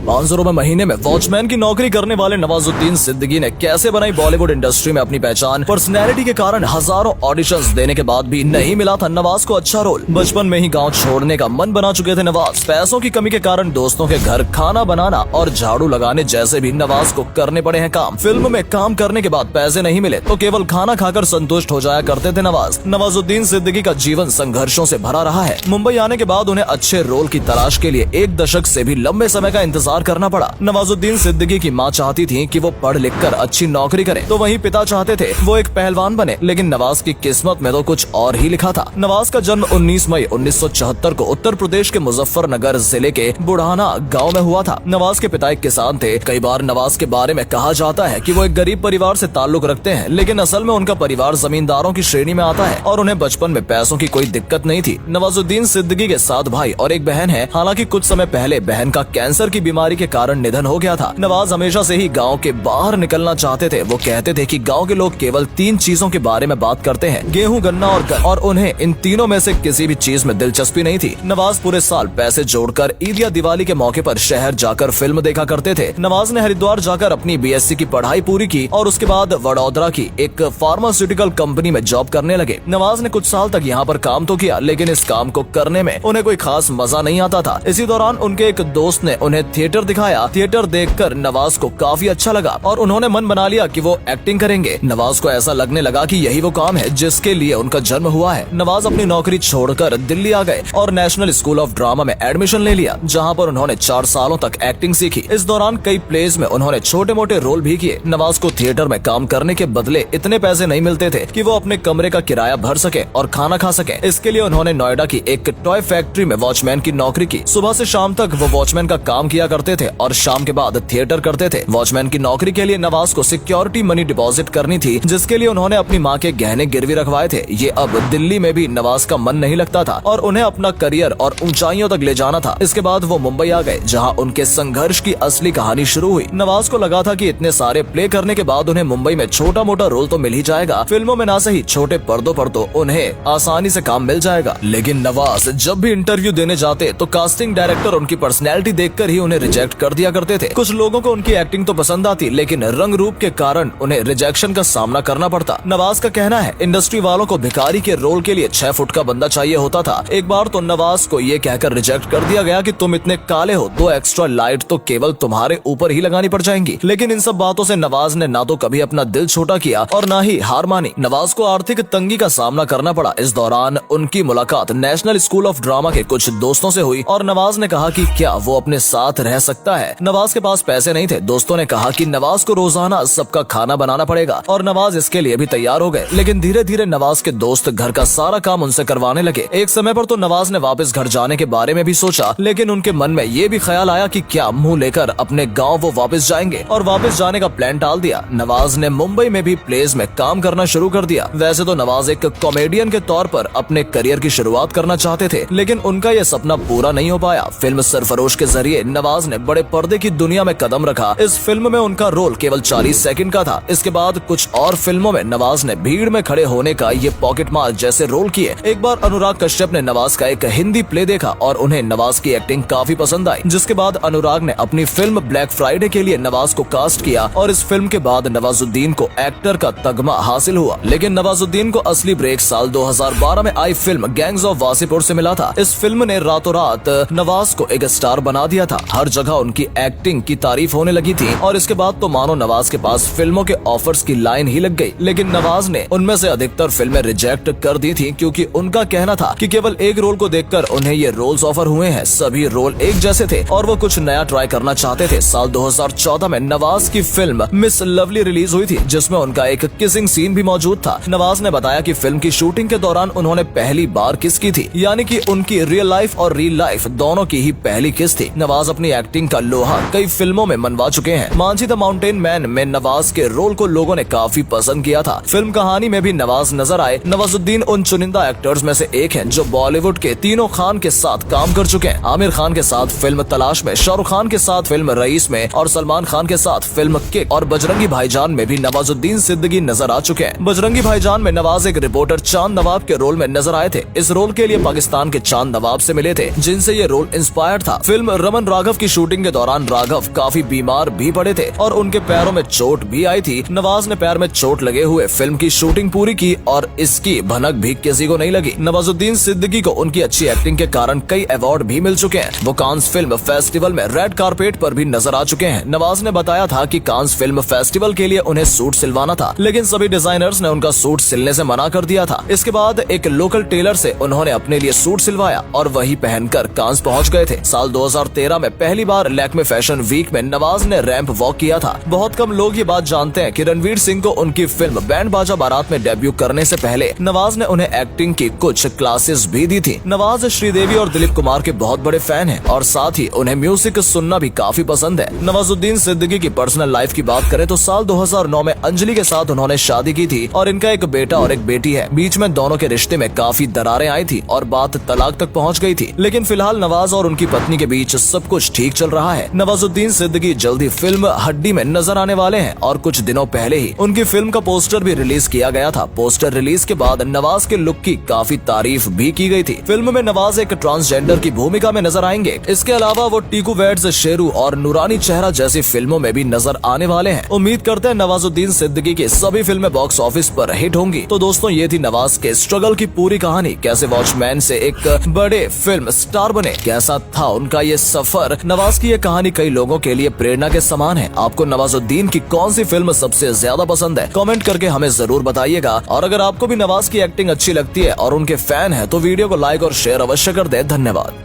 500 रुपए महीने में वॉचमैन की नौकरी करने वाले नवाजुद्दीन सिद्दीकी ने कैसे बनाई बॉलीवुड इंडस्ट्री में अपनी पहचान। पर्सनैलिटी के कारण हजारों ऑडिशंस देने के बाद भी नहीं मिला था नवाज को अच्छा रोल। बचपन में ही गाँव छोड़ने का मन बना चुके थे नवाज। पैसों की कमी के कारण दोस्तों के घर खाना बनाना और झाड़ू लगाने जैसे भी नवाज को करने पड़े हैं काम। फिल्म में काम करने के बाद पैसे नहीं मिले तो केवल खाना खाकर संतुष्ट हो जाया करते थे नवाज। नवाजुद्दीन सिद्दीकी का जीवन संघर्षों से भरा रहा है। मुंबई आने के बाद उन्हें अच्छे रोल की तलाश के लिए 1 दशक से भी लंबे समय का इंतजार करना पड़ा। नवाजुद्दीन सिद्दीकी की मां चाहती थी कि वो पढ़ लिख कर अच्छी नौकरी करे, तो वहीं पिता चाहते थे वो एक पहलवान बने, लेकिन नवाज की किस्मत में तो कुछ और ही लिखा था। नवाज का जन्म 19 मई 1974 को उत्तर प्रदेश के मुजफ्फरनगर जिले के बुढ़ाना गाँव में हुआ था। नवाज के पिता एक किसान थे। कई बार नवाज के बारे में कहा जाता है कि वो एक गरीब परिवार से ताल्लुक रखते हैं, लेकिन असल में उनका परिवार जमींदारों की श्रेणी में आता है और उन्हें बचपन में पैसों की कोई दिक्कत नहीं थी। नवाजुद्दीन सिद्दीकी के 7 भाई और एक बहन है। हालांकि कुछ समय पहले बहन का कैंसर की बीमारी के कारण निधन हो गया था। नवाज हमेशा से ही गांव के बाहर निकलना चाहते थे। वो कहते थे कि गांव के लोग केवल 3 चीजों के बारे में बात करते हैं, गेहूं, गन्ना और उन्हें इन तीनों में से किसी भी चीज में दिलचस्पी नहीं थी। नवाज पूरे साल पैसे जोड़कर ईद या दिवाली के मौके पर शहर जाकर फिल्म देखा करते थे। नवाज ने हरिद्वार जाकर अपनी बीएससी की पढ़ाई पूरी की और उसके बाद वडोदरा की एक फार्मास्यूटिकल कंपनी में जॉब करने लगे। नवाज ने कुछ साल तक यहाँ पर काम तो किया, लेकिन इस काम को करने में उन्हें कोई खास मजा नहीं आता था। इसी दौरान उनके एक दोस्त ने उन्हें थिएटर दिखाया। थिएटर देखकर नवाज को काफी अच्छा लगा और उन्होंने मन बना लिया कि वो एक्टिंग करेंगे। नवाज को ऐसा लगने लगा कि यही वो काम है जिसके लिए उनका जन्म हुआ है। नवाज अपनी नौकरी छोड़कर दिल्ली आ गए और नेशनल स्कूल ऑफ ड्रामा में एडमिशन ले लिया, जहाँ पर उन्होंने 4 सालों तक एक्टिंग सीखी। इस दौरान कई प्लेज में उन्होंने छोटे मोटे रोल भी किए। नवाज को थिएटर में काम करने के बदले इतने पैसे नहीं मिलते थे कि वो अपने कमरे का किराया भर सके और खाना खा सके। इसके लिए उन्होंने नोएडा की एक टॉय फैक्ट्री में वॉचमैन की नौकरी की। सुबह से शाम तक वो वॉचमैन का काम किया करते थे और शाम के बाद थिएटर करते थे। वॉचमैन की नौकरी के लिए नवाज को सिक्योरिटी मनी डिपॉजिट करनी थी, जिसके लिए उन्होंने अपनी मां के गहने गिरवी रखवाए थे। ये अब दिल्ली में भी नवाज का मन नहीं लगता था और उन्हें अपना करियर और ऊंचाइयों तक ले जाना था। इसके बाद वो मुंबई आ गए, जहां उनके संघर्ष की असली कहानी शुरू हुई। नवाज को लगा था कि इतने सारे प्ले करने के बाद उन्हें मुंबई में छोटा मोटा रोल तो मिल ही जाएगा, फिल्मों में ना सही छोटे पर्दों पर तो उन्हें आसानी से काम मिल जाएगा। लेकिन नवाज जब भी इंटरव्यू देने जाते तो कास्टिंग डायरेक्टर उनकी पर्सनैलिटी देखकर ही उन्हें रिजेक्ट कर दिया करते थे। कुछ लोगों को उनकी एक्टिंग तो पसंद आती, लेकिन रंग रूप के कारण उन्हें रिजेक्शन का सामना करना पड़ता। नवाज का कहना है, इंडस्ट्री वालों को भिखारी के रोल के लिए 6 फुट का बंदा चाहिए होता था। एक बार तो नवाज को ये कहकर रिजेक्ट कर दिया गया कि तुम इतने काले हो, 2 एक्स्ट्रा लाइट तो केवल तुम्हारे ऊपर ही लगानी पड़ जाएंगी। लेकिन इन सब बातों से नवाज ने ना तो कभी अपना दिल छोटा किया और ना ही हार मानी। नवाज को आर्थिक तंगी का सामना करना पड़ा। इस दौरान उनकी मुलाकात नेशनल स्कूल ऑफ ड्रामा के कुछ दोस्तों से हुई और नवाज ने कहा कि क्या वो अपने साथ रह सकता है। नवाज के पास पैसे नहीं थे। दोस्तों ने कहा कि नवाज को रोजाना सबका खाना बनाना पड़ेगा और नवाज इसके लिए भी तैयार हो गए। लेकिन धीरे धीरे नवाज के दोस्त घर का सारा काम उनसे करवाने लगे। एक समय पर तो नवाज ने वापस घर जाने के बारे में भी सोचा, लेकिन उनके मन में ये भी ख्याल आया कि क्या मुंह लेकर अपने गाँव वो वापस जाएंगे और वापस जाने का प्लान टाल दिया। नवाज ने मुंबई में भी प्लेज में काम करना शुरू कर दिया। वैसे तो नवाज एक कॉमेडियन के तौर पर अपने करियर की शुरुआत करना चाहते थे, लेकिन उनका यह सपना पूरा नहीं हो पाया। फिल्म सरफरोश के जरिए नवाज ने बड़े पर्दे की दुनिया में कदम रखा। इस फिल्म में उनका रोल केवल 40 सेकंड का था। इसके बाद कुछ और फिल्मों में नवाज ने भीड़ में खड़े होने का ये पॉकेट मार जैसे रोल किए। एक बार अनुराग कश्यप ने नवाज का एक हिंदी प्ले देखा और उन्हें नवाज की एक्टिंग काफी पसंद आई, जिसके बाद अनुराग ने अपनी फिल्म ब्लैक फ्राइडे के लिए नवाज को कास्ट किया और इस फिल्म के बाद नवाजुद्दीन को एक्टर का तगमा हासिल हुआ। लेकिन नवाजुद्दीन को असली ब्रेक साल 2012 में आई फिल्म गैंग्स ऑफ वासेपुर से मिला था। इस फिल्म ने रातों रात नवाज को एक स्टार बना दिया था। हर जगह उनकी एक्टिंग की तारीफ होने लगी थी और इसके बाद तो मानो नवाज के पास फिल्मों के ऑफर्स की लाइन ही लग गई। लेकिन नवाज ने उनमें से अधिकतर फिल्में रिजेक्ट कर दी थी, क्योंकि उनका कहना था कि केवल एक रोल को देखकर उन्हें ये रोल्स ऑफर हुए हैं। सभी रोल एक जैसे थे और वो कुछ नया ट्राई करना चाहते थे। साल 2014 में नवाज की फिल्म मिस लवली रिलीज हुई थी, जिसमें उनका एक किसिंग सीन भी मौजूद था। नवाज ने बताया कि फिल्म की शूटिंग के दौरान उन्होंने पहली बार किस की थी, यानी कि उनकी रियल लाइफ और रियल लाइफ दोनों की ही पहली किस थी। नवाज अपनी एक्टिंग का लोहा कई फिल्मों में मनवा चुके हैं। मांझी द माउंटेन मैन में नवाज के रोल को लोगों ने काफी पसंद किया था। फिल्म कहानी में भी नवाज नजर आए। नवाजुद्दीन उन चुनिंदा एक्टर्स में से एक हैं जो बॉलीवुड के तीनों खान के साथ काम कर चुके हैं। आमिर खान के साथ फिल्म तलाश में, शाहरुख खान के साथ फिल्म रईस में और सलमान खान के साथ फिल्म किक और बजरंगी भाईजान में भी नवाजुद्दीन सिद्दीकी नजर आ चुके हैं। बजरंगी भाईजान में नवाज एक रिपोर्टर चांद नवाब के रोल में नजर आए थे। इस रोल के लिए पाकिस्तान के चांद नवाब से मिले थे, जिनसे ये रोल इंस्पायर्ड था। फिल्म रमन राघव की शूटिंग के दौरान राघव काफी बीमार भी पड़े थे और उनके पैरों में चोट भी आई थी। नवाज ने पैर में चोट लगे हुए फिल्म की शूटिंग पूरी की और इसकी भनक भी किसी को नहीं लगी। नवाजुद्दीन सिद्दीकी को उनकी अच्छी एक्टिंग के कारण कई अवार्ड भी मिल चुके हैं। वो कांस फिल्म फेस्टिवल में रेड कारपेट पर भी नजर आ चुके हैं। नवाज ने बताया था कि कांस फिल्म फेस्टिवल के लिए उन्हें सूट सिलवाना था, लेकिन सभी डिजाइनर्स ने उनका सूट सिलने से मना कर दिया था। इसके बाद एक लोकल टेलर से उन्होंने अपने लिए सूट सिलवाया और वही पहनकर कांस पहुंच गए थे। साल 2013 में पहली बार लैक्मे फैशन वीक में नवाज ने रैंप वॉक किया था। बहुत कम लोग ये बात जानते हैं कि रणवीर सिंह को उनकी फिल्म बैंड बाजा बारात में डेब्यू करने से पहले नवाज ने उन्हें एक्टिंग की कुछ क्लासेस भी दी थी। नवाज श्रीदेवी और दिलीप कुमार के बहुत बड़े फैन हैं और साथ ही उन्हें म्यूजिक सुनना भी काफी पसंद है। नवाजुद्दीन सिद्दीकी की पर्सनल लाइफ की बात करें तो साल 2009 में अंजलि के साथ उन्होंने शादी की थी और इनका एक बेटा और एक बेटी है। बीच में दोनों के रिश्ते में काफी दरारें आई थी और बात तलाक तक पहुंच गई थी, लेकिन फिलहाल नवाज और उनकी पत्नी के बीच सब कुछ ठीक चल रहा है। नवाजुद्दीन सिद्दीकी जल्दी फिल्म हड्डी में नजर आने वाले हैं और कुछ दिनों पहले ही उनकी फिल्म का पोस्टर भी रिलीज किया गया था। पोस्टर रिलीज के बाद नवाज के लुक की काफी तारीफ भी की गई थी। फिल्म में नवाज एक ट्रांसजेंडर की भूमिका में नजर आएंगे। इसके अलावा वो टीकू वेड्स, शेरू और नूरानी चेहरा जैसी फिल्मों में भी नजर आने वाले हैं। उम्मीद करते हैं नवाजुद्दीन सिद्दीकी की सभी फिल्में बॉक्स ऑफिस पर हिट होंगी। तो दोस्तों, ये थी नवाज के स्ट्रगल की पूरी कहानी, कैसे वॉचमैन से एक बड़े फिल्म स्टार बने, कैसा था उनका ये सफर। नवाज की ये कहानी कई लोगों के लिए प्रेरणा के समान है। आपको नवाजुद्दीन की कौन सी फिल्म सबसे ज्यादा पसंद है? कमेंट करके हमें जरूर बताइएगा। और अगर आपको भी नवाज की एक्टिंग अच्छी लगती है और उनके फैन है तो वीडियो को लाइक और शेयर अवश्य कर दे। धन्यवाद।